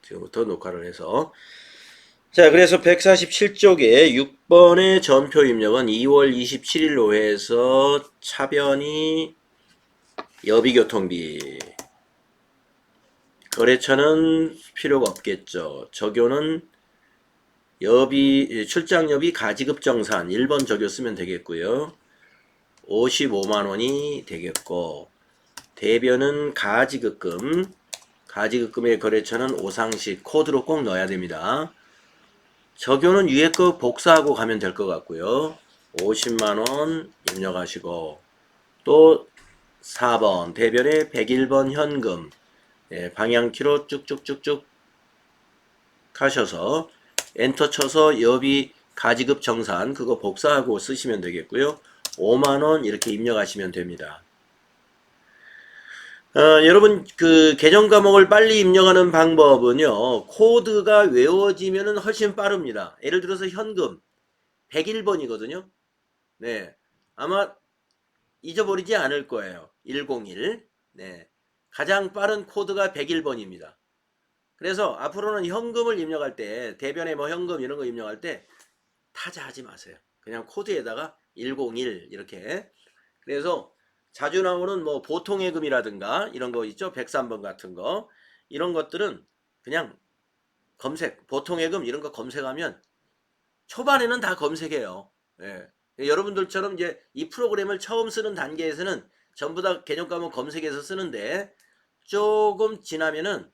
지금부터 녹화를 해서. 자, 그래서 147쪽에 6번의 전표 입력은 2월 27일로 해서 차변이 여비교통비. 거래처는 필요가 없겠죠. 적요는 출장여비 가지급정산 1번 적요 쓰면 되겠고요. 55만원이 되겠고, 대변은 가지급금의 거래처는 오상식 코드로 꼭 넣어야 됩니다. 적요는 위에 거 복사하고 가면 될 것 같고요. 50만원 입력하시고, 또 4번 대변에 101번 현금, 방향키로 쭉쭉쭉쭉 하셔서 엔터 쳐서 여비 가지급 정산 그거 복사하고 쓰시면 되겠고요. 5만원 이렇게 입력하시면 됩니다. 여러분 그 계정 과목을 빨리 입력하는 방법은요. 코드가 외워지면은 훨씬 빠릅니다. 예를 들어서 현금 101번이거든요. 네. 아마 잊어버리지 않을 거예요. 101. 네. 가장 빠른 코드가 101번입니다. 그래서 앞으로는 현금을 입력할 때 대변에 뭐 현금 이런 거 입력할 때 타자하지 마세요. 그냥 코드에다가 101 이렇게. 그래서 자주 나오는 뭐 보통예금이라든가 이런 거 있죠. 103번 같은 거. 이런 것들은 그냥 검색, 보통예금 이런 거 검색하면 초반에는 다 검색해요. 예. 여러분들처럼 이제 이 프로그램을 처음 쓰는 단계에서는 전부 다 개념 과목 검색해서 쓰는데 조금 지나면은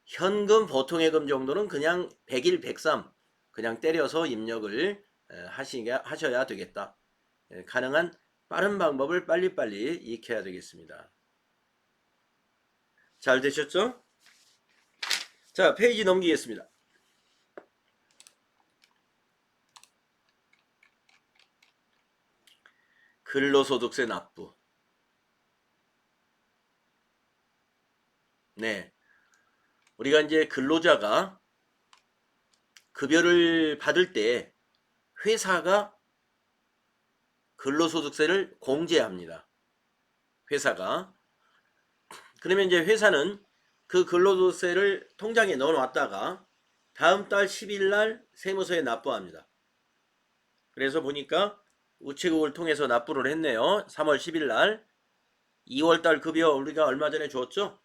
현금 보통예금 정도는 그냥 101, 103 그냥 때려서 입력을 하셔야 되겠다. 가능한 빠른 방법을 빨리빨리 익혀야 되겠습니다. 잘 되셨죠? 자, 페이지 넘기겠습니다. 근로소득세 납부. 네. 우리가 이제 근로자가 급여를 받을 때 회사가 근로소득세를 공제합니다. 회사가. 그러면 이제 회사는 그 근로소득세를 통장에 넣어놨다가 다음 달 10일 날 세무서에 납부합니다. 그래서 보니까 우체국을 통해서 납부를 했네요. 3월 10일 날. 2월 달 급여 우리가 얼마 전에 줬죠?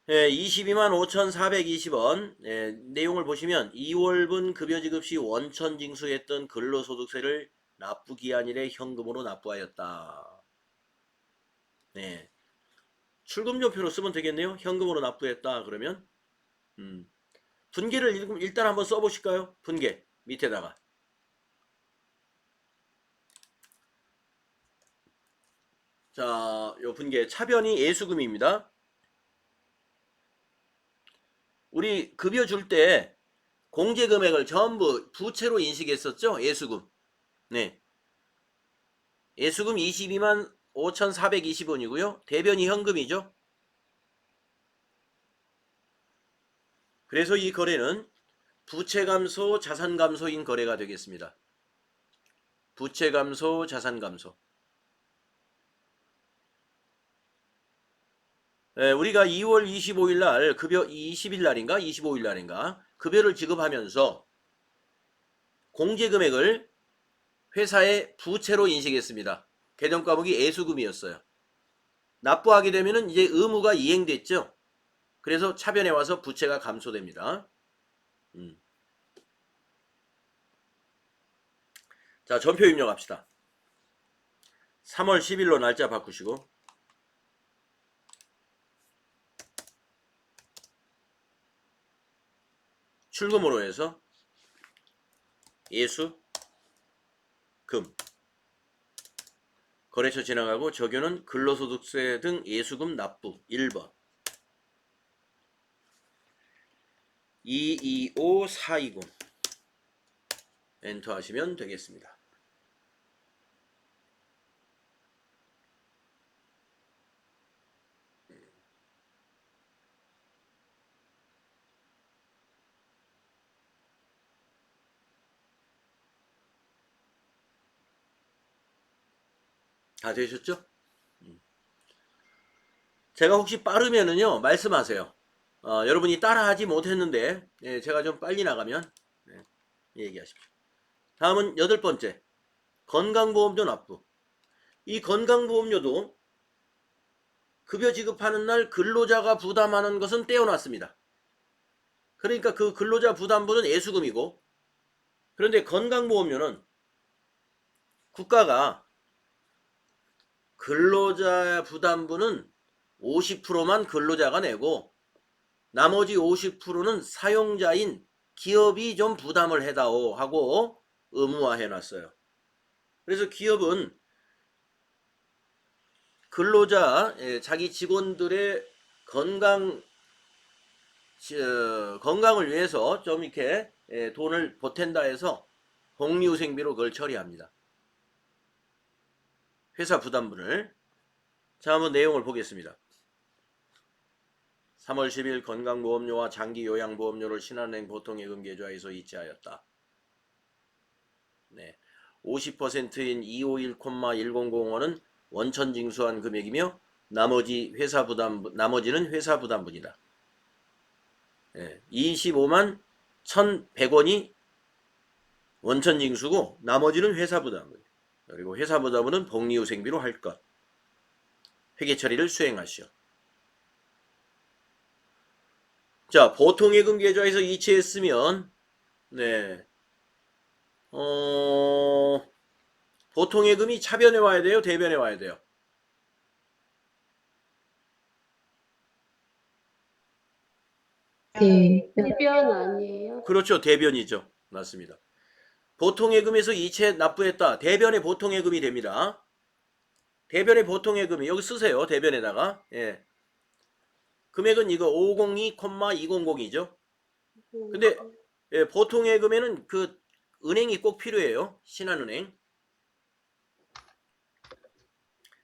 22만 5,420원. 내용을 보시면 2월분 급여 지급 시 원천 징수했던 근로소득세를 납부기한일에 현금으로 납부하였다. 네. 출금조표로 쓰면 되겠네요. 현금으로 납부했다 그러면. 분계를 일단 한번 써보실까요? 분계 밑에다가. 자, 요 분계 차변이 예수금입니다. 우리 급여 줄 때 공제 금액을 전부 부채로 인식했었죠? 예수금. 네. 예수금 22만 5,420원이고요. 대변이 현금이죠. 그래서 이 거래는 부채 감소, 자산 감소인 거래가 되겠습니다. 부채 감소, 자산 감소. 우리가 2월 25일 날 급여 20일 날인가 25일 날인가 급여를 지급하면서 공제 금액을 회사의 부채로 인식했습니다. 개정 과목이 예수금이었어요. 납부하게 되면은 이제 의무가 이행됐죠. 그래서 차변에 와서 부채가 감소됩니다. 자, 전표 입력합시다. 3월 10일로 날짜 바꾸시고 출금으로 해서 예수 금 거래처 지나가고 적요는 근로소득세 등 예수금 납부 1번 225420 엔터 하시면 되겠습니다. 다 되셨죠? 제가 혹시 빠르면은요 말씀하세요. 여러분이 따라하지 못했는데 예, 제가 좀 빨리 나가면 네, 얘기하십시오. 다음은 8번째, 건강보험료 납부. 이 건강보험료도 급여 지급하는 날 근로자가 부담하는 것은 떼어놨습니다. 그러니까 그 근로자 부담분은 예수금이고, 그런데 건강보험료는 국가가 근로자 부담분은 50%만 근로자가 내고 나머지 50%는 사용자인 기업이 좀 부담을 해다오 하고 의무화해 놨어요. 그래서 기업은 근로자, 자기 직원들의 건강을 위해서 좀 이렇게 돈을 보탠다 해서 복리후생비로 그걸 처리합니다. 회사 부담분을. 자, 한번 내용을 보겠습니다. 3월 10일 건강보험료와 장기요양보험료를 신한은행 보통예금 계좌에서 이체하였다. 네. 50%인 251,100원은 원천 징수한 금액이며 나머지는 회사 부담분이다. 25만 1,100원이 원천 징수고 나머지는 회사 부담분. 그리고 회사 부담분은 복리후생비로 할 것. 회계 처리를 수행하시오. 자, 보통예금 계좌에서 이체했으면 네. 보통예금이 차변에 와야 돼요? 대변에 와야 돼요? 대변 아니에요? 그렇죠. 대변이죠. 맞습니다. 보통예금에서 이체 납부했다. 대변에 보통예금이 됩니다. 대변에 보통예금이 여기 쓰세요. 대변에다가. 예. 금액은 이거 502,200이죠. 근데 보통예금에는 그 은행이 꼭 필요해요. 신한은행.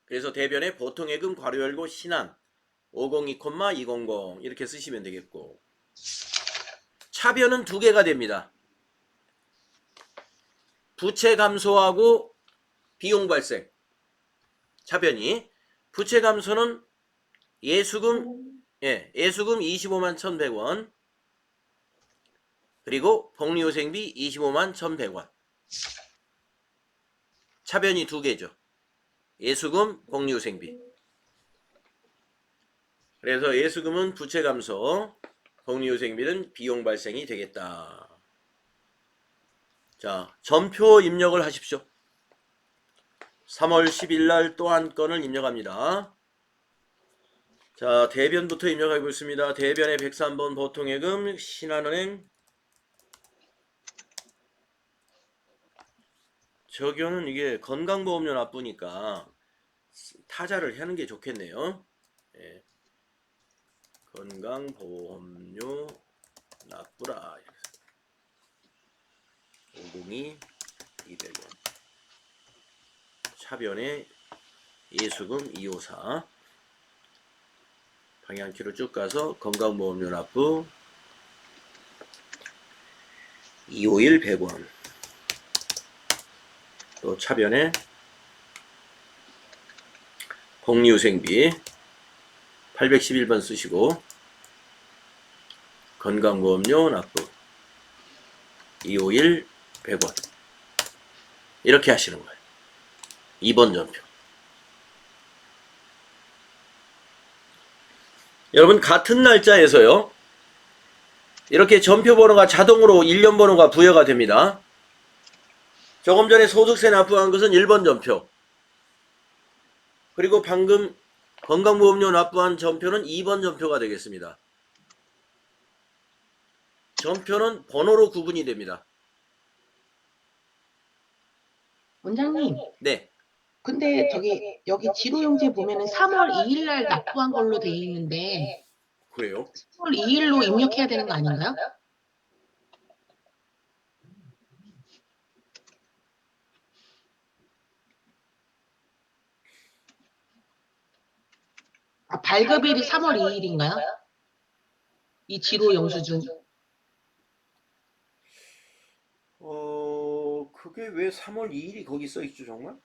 그래서 대변에 보통예금 괄호 열고 신한 502,200 이렇게 쓰시면 되겠고, 차변은 두 개가 됩니다. 부채 감소하고 비용 발생. 차변이. 부채 감소는 예수금 25만 1,100원 그리고 복리후생비 25만 1,100원. 차변이 두 개죠. 예수금, 복리후생비. 그래서 예수금은 부채 감소, 복리후생비는 비용 발생이 되겠다. 자, 전표 입력을 하십시오. 3월 10일 날 또 한 건을 입력합니다. 자, 대변부터 입력해 보겠습니다. 대변의 103번 보통예금 신한은행. 적용은 이게 건강보험료 납부니까 타자를 하는 게 좋겠네요. 예. 건강보험료 납부라. 502 200원. 차변에 예수금 254. 방향키로 쭉 가서 건강보험료 납부 251 100원. 또 차변에 복리후생비 811번 쓰시고 건강보험료 납부 251 100원 이렇게 하시는 거예요. 2번 전표. 여러분 같은 날짜에서요. 이렇게 전표 번호가 자동으로 1년 번호가 부여가 됩니다. 조금 전에 소득세 납부한 것은 1번 전표. 그리고 방금 건강보험료 납부한 전표는 2번 전표가 되겠습니다. 전표는 번호로 구분이 됩니다. 원장님, 네. 근데 여기 지로용지에 보면은 3월 2일 날 납부한 걸로 돼 있는데 그래요? 3월 2일로 입력해야 되는 거 아닌가요? 아, 발급일이 3월 2일인가요? 이 지로 영수증. 그게 왜 3월 2일이 거기 써 있죠, 정말?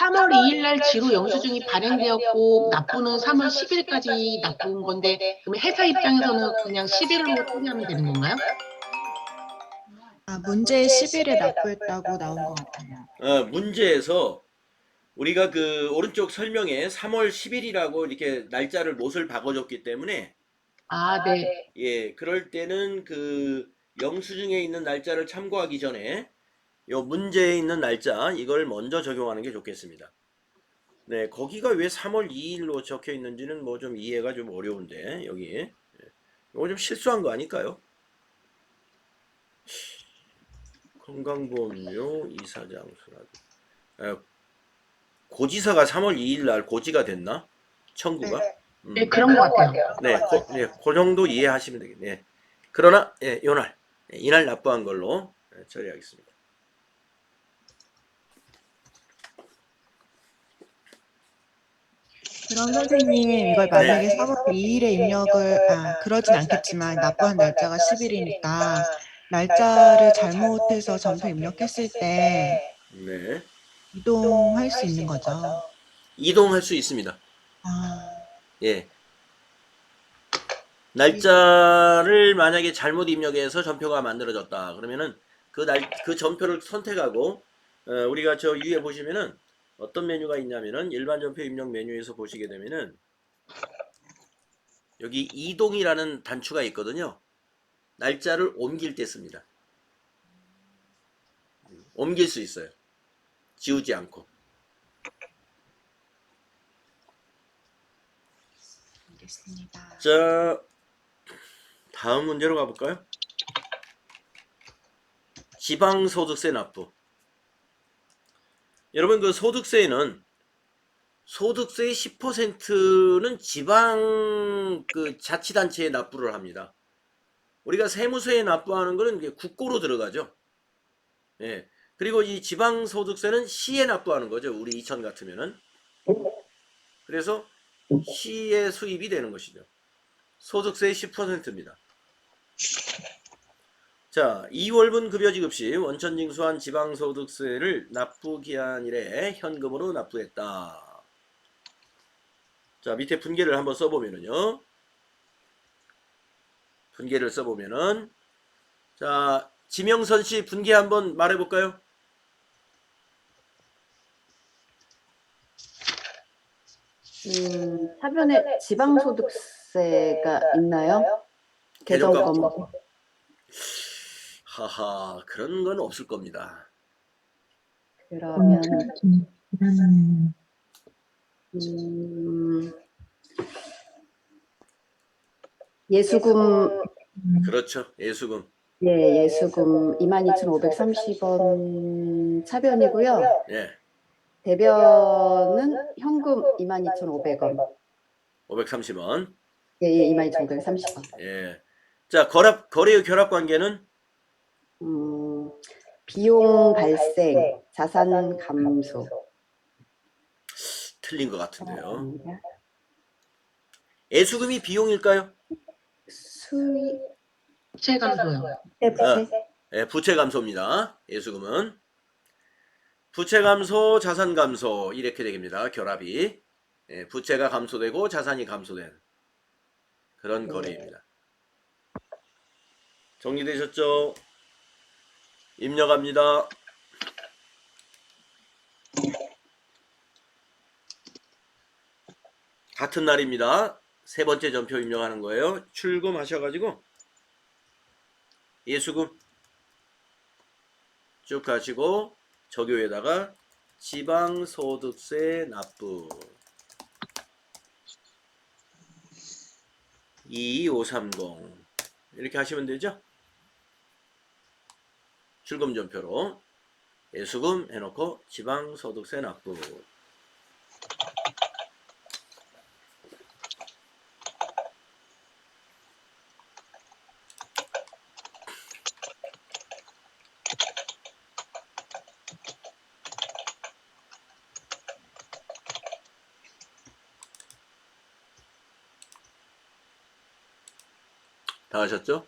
3월 2일 날 지로 영수증이 발행되었고 납부는 3월 10일까지 납부한 건데 그럼 회사 입장에서는 그냥 10일로 처리하면 되는 건가요? 아, 문제 10일에 납부했다고 나온 것 같아요. 문제에서 우리가 그 오른쪽 설명에 3월 10일이라고 이렇게 날짜를 못을 박아줬기 때문에 아, 네. 예, 그럴 때는 그 영수증에 있는 날짜를 참고하기 전에 요 문제에 있는 날짜 이걸 먼저 적용하는 게 좋겠습니다. 네, 거기가 왜 3월 2일로 적혀 있는지는 뭐 좀 이해가 좀 어려운데 여기 이거 좀 실수한 거 아닐까요? 건강보험료 이사장수라고 고지서가 3월 2일 날 고지가 됐나? 청구가? 네, 그런 것 같아요. 네, 그 정도 이해하시면 되겠네. 그러나 예, 요날 이날 납부한 걸로 처리하겠습니다. 그럼 선생님, 이걸 만약에 3월 2일에 입력을, 그러진 않겠지만 납부한 날짜가 10일이니까 날짜를 잘못해서 전표 입력했을 때 네, 이동할 수 있는 거죠. 이동할 수 있습니다. 아, 예, 날짜를 만약에 잘못 입력해서 전표가 만들어졌다. 그러면은 그 전표를 선택하고 우리가 저 위에 보시면은 어떤 메뉴가 있냐면은 일반 전표 입력 메뉴에서 보시게 되면은 여기 이동이라는 단추가 있거든요. 날짜를 옮길 때 씁니다. 옮길 수 있어요. 지우지 않고. 알겠습니다. 자, 다음 문제로 가볼까요? 지방소득세 납부. 여러분 그 소득세는 소득세의 10%는 지방 그 자치단체에 납부를 합니다. 우리가 세무서에 납부하는 거는 이게 국고로 들어가죠. 예. 그리고 이 지방소득세는 시에 납부하는 거죠. 우리 이천 같으면은. 그래서 시의 수입이 되는 것이죠. 소득세의 10%입니다. 자, 2월분 급여지급 시 원천 징수한 지방소득세를 납부기한 이래 현금으로 납부했다. 자, 밑에 분계를 한번 써보면은요. 분계를 써보면은 자, 지명선 씨 분계 한번 말해볼까요? 사변에 지방소득세가 있나요? 개정값. 개정권. 하하, 그런 건 없을 겁니다. 그러면 예수금, 그렇죠. 예수금. 예, 예수금 22,530원 차변이고요. 예. 대변은 현금 22,500원. 530원. 예, 예, 22,530원. 예. 자, 거래의 결합 관계는 비용 발생, 자산 감소. 틀린 것 같은데요. 예수금이 비용일까요? 수익, 부채 감소요. 부채. 예, 부채 감소입니다. 예수금은. 부채 감소, 자산 감소 이렇게 되겠습니다. 결합이. 예, 부채가 감소되고 자산이 감소된 그런 거래입니다. 정리되셨죠? 입력합니다. 같은 날입니다. 세 번째 전표 입력하는 거예요. 출금하셔가지고 예수금 쭉 가시고 적요에다가 지방소득세 납부 22530 이렇게 하시면 되죠. 출금 전표로 예수금 해놓고 지방소득세 납부 다 하셨죠?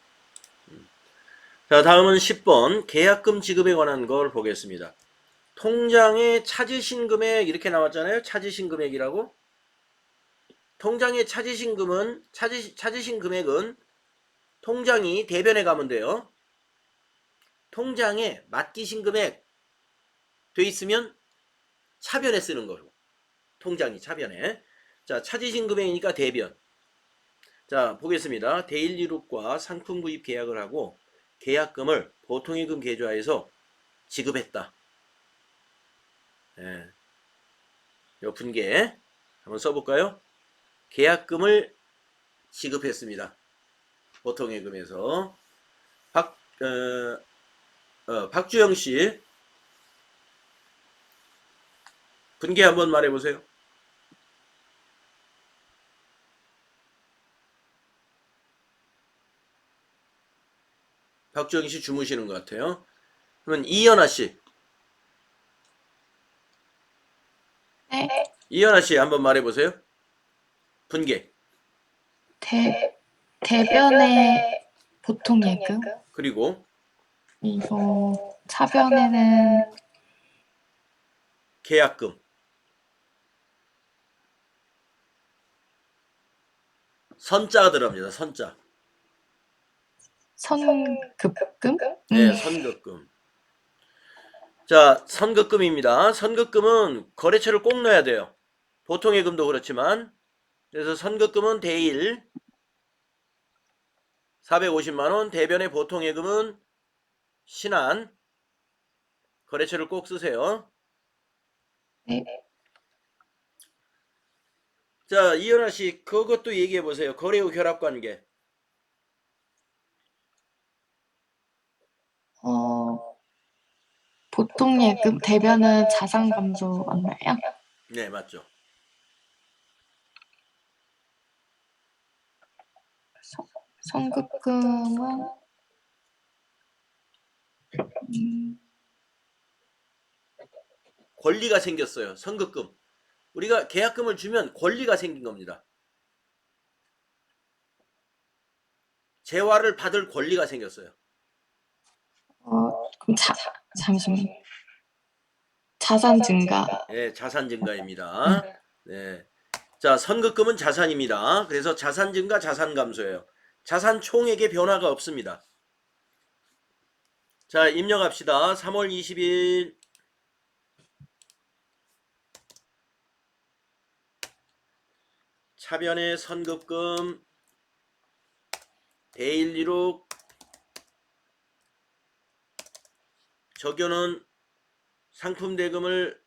자, 다음은 10번 계약금 지급에 관한 걸 보겠습니다. 통장에 찾으신 금액 이렇게 나왔잖아요. 찾으신 금액이라고. 통장에 찾으신 금액은 통장이 대변에 가면 돼요. 통장에 맡기신 금액 돼 있으면 차변에 쓰는 거고. 통장이 차변에. 자, 찾으신 금액이니까 대변. 자, 보겠습니다. 대일이룩과 상품 구입 계약을 하고 계약금을 보통예금 계좌에서 지급했다. 예. 요 분계 한번 써볼까요? 계약금을 지급했습니다. 보통예금에서. 박주영 씨, 분계 한번 말해보세요. 박주영 씨 주무시는 것 같아요. 그러면 이연아 씨. 네. 이연아 씨 한번 말해보세요. 분계. 대변에 보통 예금, 그리고 그리고 차변에는 계약금. 선자가 들어갑니다. 선자. 선급금? 네, 선급금. 자, 선급금입니다. 선급금은 거래처를 꼭 넣어야 돼요. 보통예금도 그렇지만. 그래서 선급금은 대일 450만원, 대변의 보통예금은 신한. 거래처를 꼭 쓰세요. 네. 자, 이현아 씨, 그것도 얘기해 보세요. 거래 후 결합 관계. 보통 예금 대변은 자산 감소 맞나요? 네, 맞죠. 선급금은 권리가 생겼어요. 선급금. 우리가 계약금을 주면 권리가 생긴 겁니다. 재화를 받을 권리가 생겼어요. 그럼 잠시만요. 자산 증가. 네, 자산 증가입니다. 네. 자, 선급금은 자산입니다. 그래서 자산 증가, 자산 감소예요. 자산 총액의 변화가 없습니다. 자, 입력합시다. 3월 20일 차변의 선급금 대일이룩 적용은 상품 대금을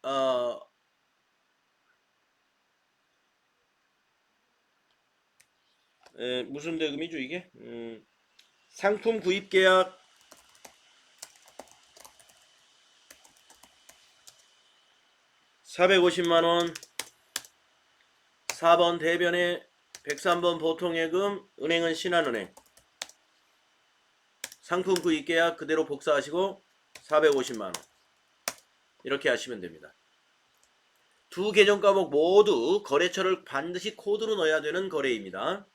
무슨 대금이죠 이게? 상품 구입 계약 (450만원) 4번 대변에 103번 보통예금, 은행은 신한은행. 상품 구입 계약 그대로 복사하시고 450만원 이렇게 하시면 됩니다. 두 계정 과목 모두 거래처를 반드시 코드로 넣어야 되는 거래입니다.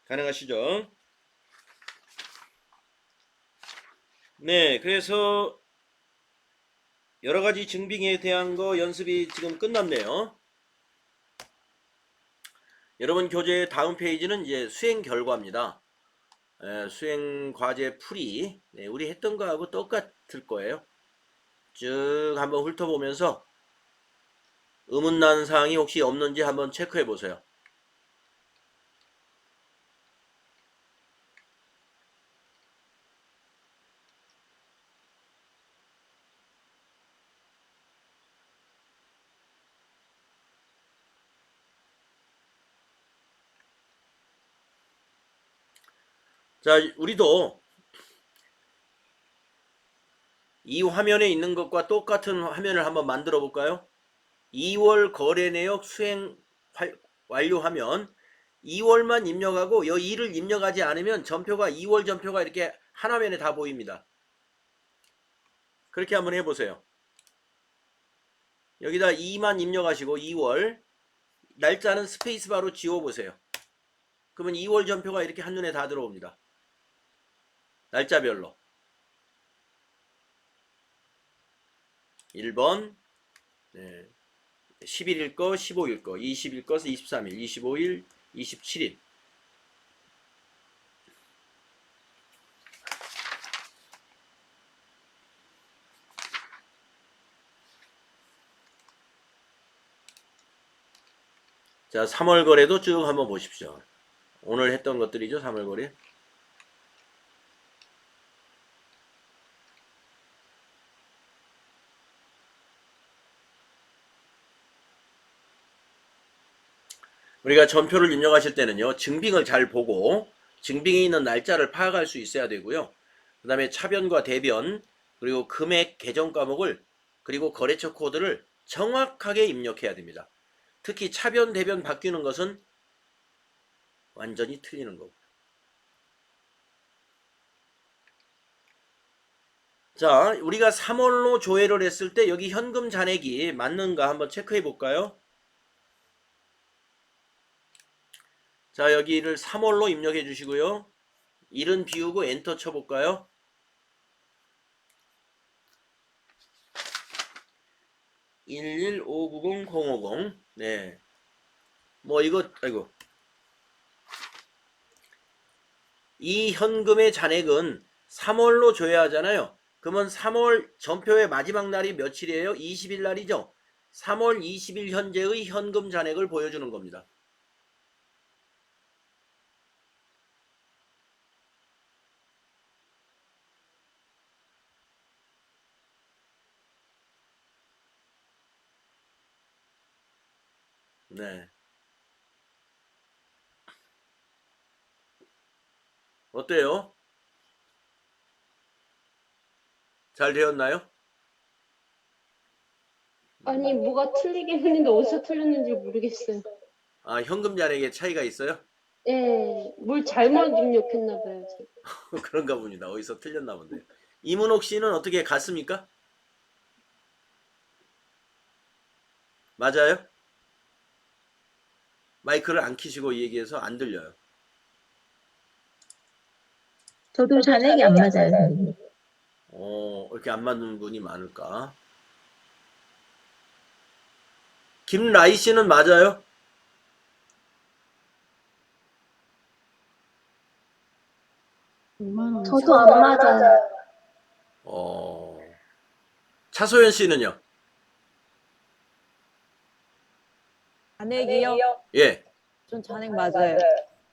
가능하시죠? 네, 그래서 여러가지 증빙에 대한 거 연습이 지금 끝났네요. 여러분 교재 다음 페이지는 이제 수행 결과입니다. 수행 과제 풀이. 네, 우리 했던 거하고 똑같을 거예요. 쭉 한번 훑어보면서 의문난 사항이 혹시 없는지 한번 체크해 보세요. 자, 우리도 이 화면에 있는 것과 똑같은 화면을 한번 만들어 볼까요? 2월 거래 내역 수행 완료하면 2월만 입력하고 여 2를 입력하지 않으면 전표가 2월 전표가 이렇게 한 화면에 다 보입니다. 그렇게 한번 해보세요. 여기다 2만 입력하시고 2월 날짜는 스페이스바로 지워보세요. 그러면 2월 전표가 이렇게 한눈에 다 들어옵니다. 날짜별로. 1번 11일 거, 15일 거, 20일 거, 23일, 25일, 27일. 자, 3월 거래도 쭉 한번 보십시오. 오늘 했던 것들이죠, 3월 거래. 우리가 전표를 입력하실 때는요, 증빙을 잘 보고 증빙에 있는 날짜를 파악할 수 있어야 되고요. 그 다음에 차변과 대변, 그리고 금액 계정 과목을, 그리고 거래처 코드를 정확하게 입력해야 됩니다. 특히 차변, 대변 바뀌는 것은 완전히 틀리는 거고. 자, 우리가 3월로 조회를 했을 때 여기 현금 잔액이 맞는가 한번 체크해 볼까요? 자, 여기를 3월로 입력해 주시고요. 1은 비우고 엔터 쳐볼까요? (11590050) 네. 뭐 이거 아이고. 이 현금의 잔액은 3월로 조회하잖아요. 그러면 3월 전표의 마지막 날이 며칠이에요? 20일 날이죠. 3월 20일 현재의 현금 잔액을 보여주는 겁니다. 네. 어때요? 잘 되었나요? 아니, 뭐가 틀리긴 했는데 어디서 틀렸는지 모르겠어요. 아, 현금 잔액에 차이가 있어요? 예, 뭘 잘못 입력했나 봐요, 제가. 그런가 봅니다. 어디서 틀렸나 본데요. 이문옥 씨는 어떻게 갔습니까? 맞아요? 마이크를 안 켜시고 얘기해서 안 들려요. 저도 잔액이 안 맞아요, 선생님. 이렇게 안 맞는 분이 많을까? 김라이 씨는 맞아요? 저도 안 맞아요. 차소연 씨는요? 잔액이요? 예, 전 잔액 맞아요.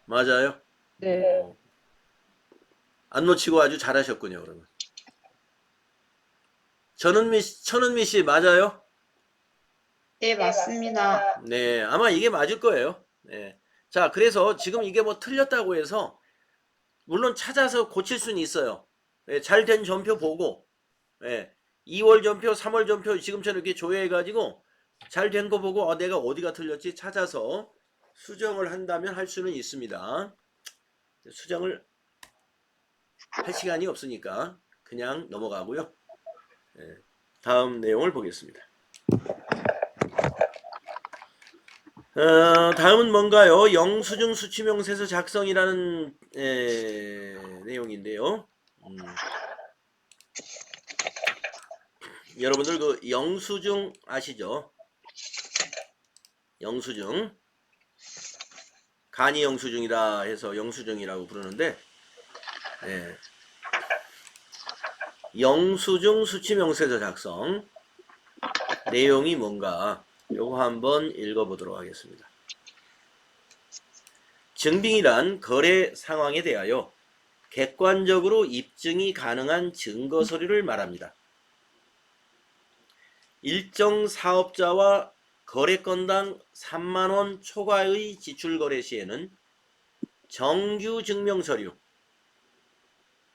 맞아요. 네. 안 놓치고 아주 잘하셨군요, 그러면. 천은미 씨 맞아요? 네, 맞습니다. 네, 아마 이게 맞을 거예요. 네. 자, 그래서 지금 이게 뭐 틀렸다고 해서 물론 찾아서 고칠 수는 있어요. 네, 잘된 전표 보고, 네, 2월 전표, 3월 전표 지금처럼 이렇게 조회해가지고 잘 된 거 보고 내가 어디가 틀렸지 찾아서 수정을 한다면 할 수는 있습니다. 수정을 할 시간이 없으니까 그냥 넘어가고요. 네, 다음 내용을 보겠습니다. 다음은 뭔가요? 영수증 수취명세서 작성이라는 내용인데요. 여러분들 그 영수증 아시죠? 영수증 간이 영수증이라 해서 영수증이라고 부르는데 영수증 수취명세서 작성 내용이 뭔가 요거 한번 읽어보도록 하겠습니다. 증빙이란 거래 상황에 대하여 객관적으로 입증이 가능한 증거 서류를 말합니다. 일정 사업자와 거래건당 3만원 초과의 지출 거래 시에는 정규 증명 서류.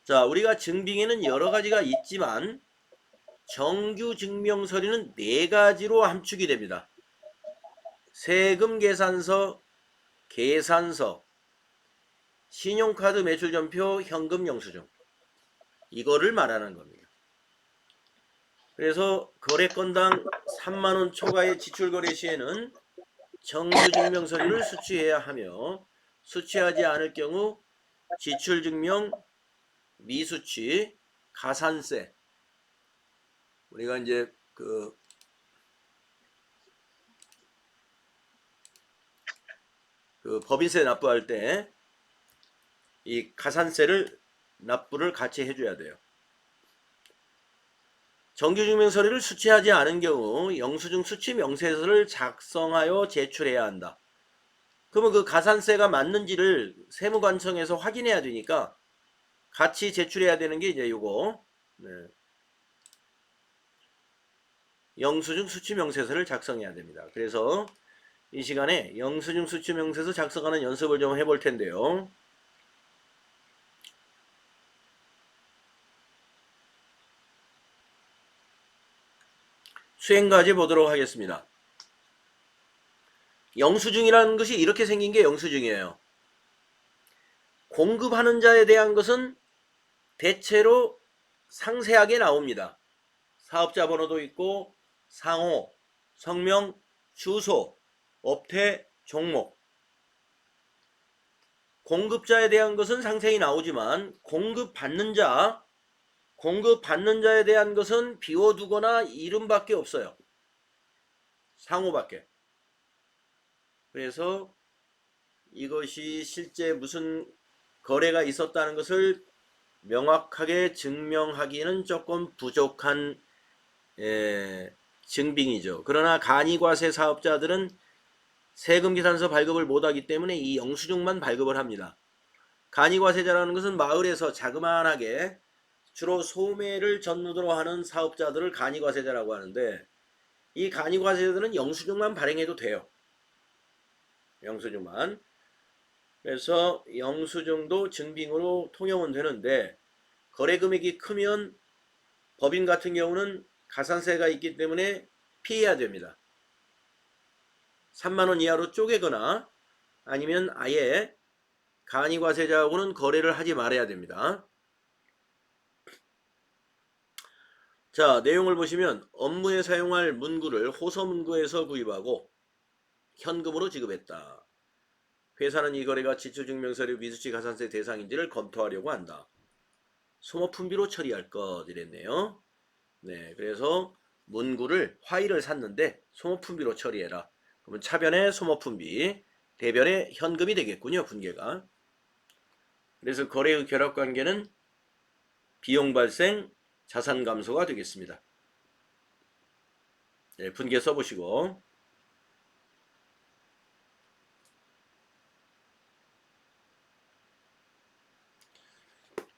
자, 우리가 증빙에는 여러 가지가 있지만 정규 증명 서류는 4가지로 함축이 됩니다. 세금 계산서, 계산서, 신용카드 매출전표, 현금 영수증. 이거를 말하는 겁니다. 그래서 거래건당 3만원 초과의 지출 거래 시에는 정규 증명 서류를 수취해야 하며 수취하지 않을 경우 지출 증명, 미수취, 가산세. 우리가 이제 그 법인세 납부할 때 이 가산세를 납부를 같이 해줘야 돼요. 정규증명서류를 수취하지 않은 경우 영수증 수취 명세서를 작성하여 제출해야 한다. 그러면 그 가산세가 맞는지를 세무관청에서 확인해야 되니까 같이 제출해야 되는 게 이제 요거, 네. 영수증 수취 명세서를 작성해야 됩니다. 그래서 이 시간에 영수증 수취 명세서 작성하는 연습을 좀 해볼 텐데요. 수행과제 보도록 하겠습니다. 영수증이라는 것이 이렇게 생긴 게 영수증이에요. 공급하는 자에 대한 것은 대체로 상세하게 나옵니다. 사업자 번호도 있고 상호, 성명, 주소, 업태, 종목. 공급자에 대한 것은 상세히 나오지만 공급받는 자에 대한 것은 비워두거나 이름밖에 없어요. 상호밖에. 그래서 이것이 실제 무슨 거래가 있었다는 것을 명확하게 증명하기는 조금 부족한 증빙이죠. 그러나 간이과세 사업자들은 세금계산서 발급을 못하기 때문에 이 영수증만 발급을 합니다. 간이과세자라는 것은 마을에서 자그마하게 주로 소매를 전무로 하는 사업자들을 간이과세자라고 하는데, 이 간이과세자들은 영수증만 발행해도 돼요. 영수증만. 그래서 영수증도 증빙으로 통용은 되는데, 거래 금액이 크면 법인 같은 경우는 가산세가 있기 때문에 피해야 됩니다. 3만원 이하로 쪼개거나 아니면 아예 간이과세자하고는 거래를 하지 말아야 됩니다. 자, 내용을 보시면 업무에 사용할 문구를 호서문구에서 구입하고 현금으로 지급했다. 회사는 이 거래가 지출증명서류 미수치 가산세 대상인지를 검토하려고 한다. 소모품비로 처리할 것 이랬네요. 네, 그래서 문구를 화일을 샀는데 소모품비로 처리해라. 그러면 차변에 소모품비, 대변에 현금이 되겠군요. 분계가. 그래서 거래의 결합관계는 비용 발생, 자산 감소가 되겠습니다. 네, 분계 써보시고.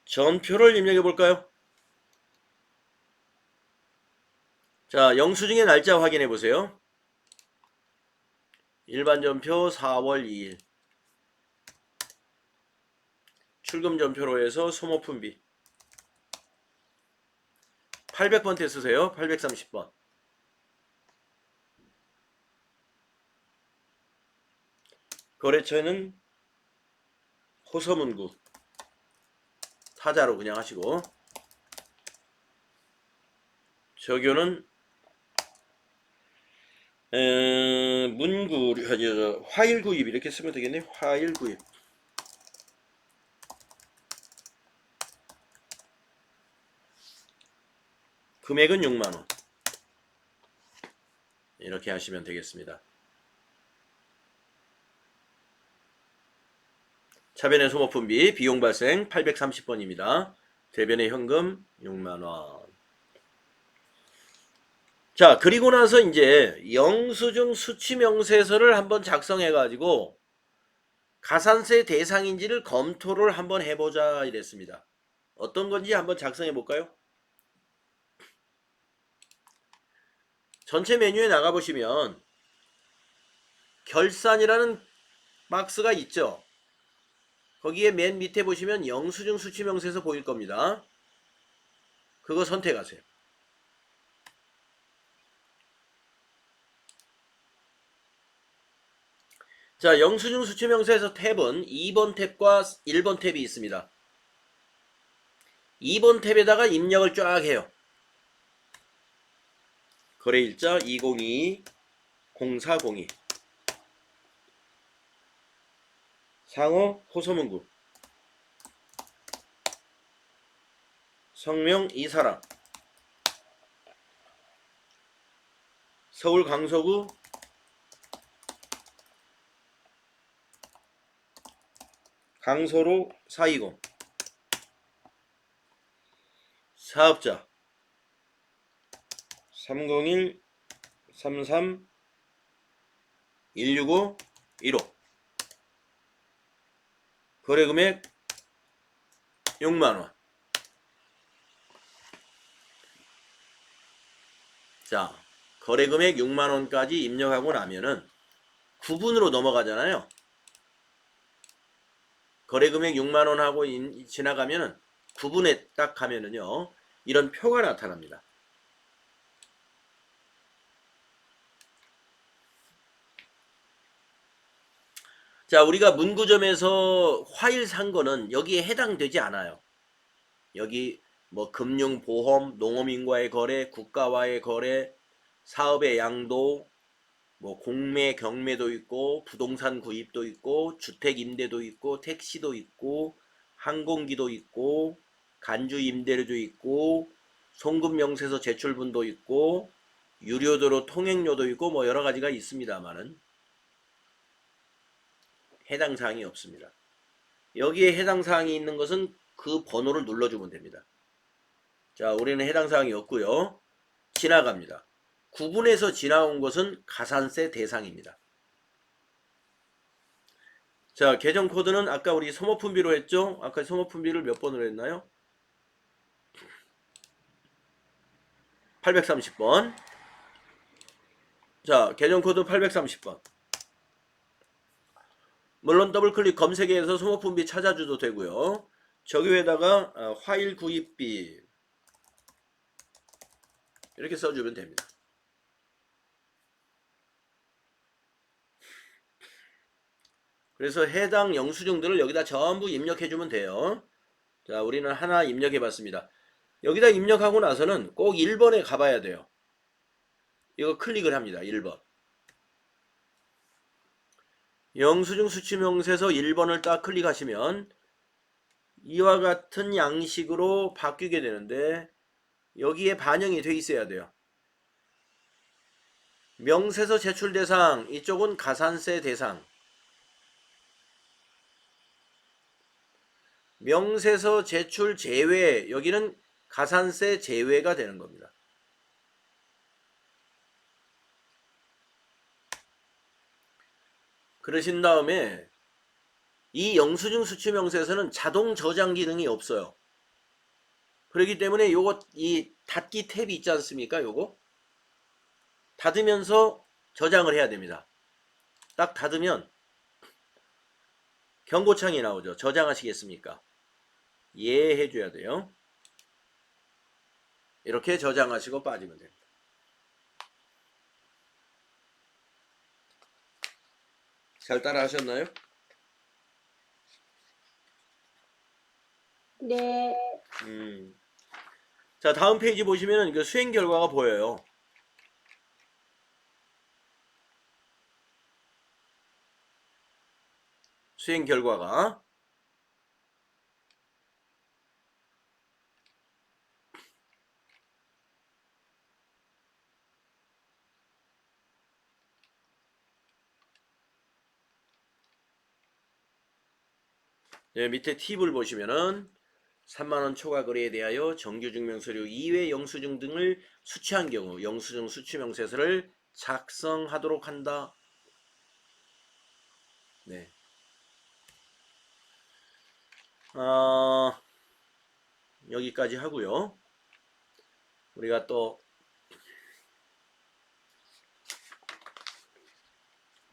전표를 입력해 볼까요? 자, 영수증의 날짜 확인해 보세요. 일반 전표 4월 2일. 출금 전표로 해서 소모품비 800번째 쓰세요. 830번. 거래처는 호서문구 타자로 그냥 하시고, 적요는 문구 화일 구입 이렇게 쓰면 되겠네. 화일 구입. 금액은 6만원. 이렇게 하시면 되겠습니다. 차변의 소모품비, 비용 발생 830번입니다. 대변의 현금 6만원. 자, 그리고 나서 이제 영수증 수취명세서를 한번 작성해 가지고 가산세 대상인지를 검토를 한번 해보자 이랬습니다. 어떤 건지 한번 작성해 볼까요? 전체 메뉴에 나가보시면 결산이라는 박스가 있죠. 거기에 맨 밑에 보시면 영수증 수취명세서 보일 겁니다. 그거 선택하세요. 자, 영수증 수취명세서 탭은 2번 탭과 1번 탭이 있습니다. 2번 탭에다가 입력을 쫙 해요. 거래일자 2022 0402 상호 호소문구. 성명 이사람. 서울 강서구 강서로 420. 사업자 301-33-165-15. 거래금액 6만원. 자, 거래금액 6만원까지 입력하고 나면은 구분으로 넘어가잖아요. 거래금액 6만원 하고 지나가면은 구분에 딱 가면은요, 이런 표가 나타납니다. 자, 우리가 문구점에서 화일 산 거는 여기에 해당되지 않아요. 여기 뭐 금융, 보험, 농업인과의 거래, 국가와의 거래, 사업의 양도, 뭐 공매, 경매도 있고, 부동산 구입도 있고, 주택 임대도 있고, 택시도 있고, 항공기도 있고, 간주 임대료도 있고, 송금 명세서 제출분도 있고, 유료도로 통행료도 있고, 뭐 여러 가지가 있습니다만은 해당 사항이 없습니다. 여기에 해당 사항이 있는 것은 그 번호를 눌러주면 됩니다. 자, 우리는 해당 사항이 없고요. 지나갑니다. 구분해서 지나온 것은 가산세 대상입니다. 자, 계정 코드는 아까 우리 소모품비로 했죠? 아까 소모품비를 몇 번으로 했나요? 830번. 자, 계정 코드 830번. 물론 더블클릭 검색해서 소모품비 찾아줘도 되고요. 저기 위에다가 화일 구입비 이렇게 써주면 됩니다. 그래서 해당 영수증들을 여기다 전부 입력해주면 돼요. 자, 우리는 하나 입력해봤습니다. 여기다 입력하고 나서는 꼭 1번에 가봐야 돼요. 이거 클릭을 합니다. 1번. 영수증 수취명세서 1번을 딱 클릭하시면 이와 같은 양식으로 바뀌게 되는데 여기에 반영이 돼 있어야 돼요. 명세서 제출 대상, 이쪽은 가산세 대상. 명세서 제출 제외, 여기는 가산세 제외가 되는 겁니다. 그러신 다음에 이 영수증 수취명세서는 자동 저장 기능이 없어요. 그렇기 때문에 요거 이 닫기 탭이 있지 않습니까? 요거 닫으면서 저장을 해야 됩니다. 딱 닫으면 경고창이 나오죠. 저장하시겠습니까? 예 해줘야 돼요. 이렇게 저장하시고 빠지면 됩니다. 잘 따라 하셨나요? 네. 자, 다음 페이지 보시면 그 수행 결과가 보여요. 수행 결과가 네, 밑에 팁을 보시면은 3만원 초과 거래에 대하여 정규증명서류 이외 영수증 등을 수취한 경우 영수증 수취명세서를 작성하도록 한다. 네. 여기까지 하고요. 우리가 또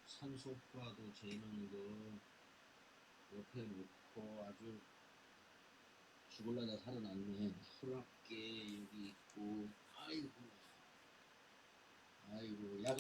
산소과도 재는 거 옆에 놓고 아주 죽을라다 살아났네. 수락계 여기 있고, 아이고, 아이고, 약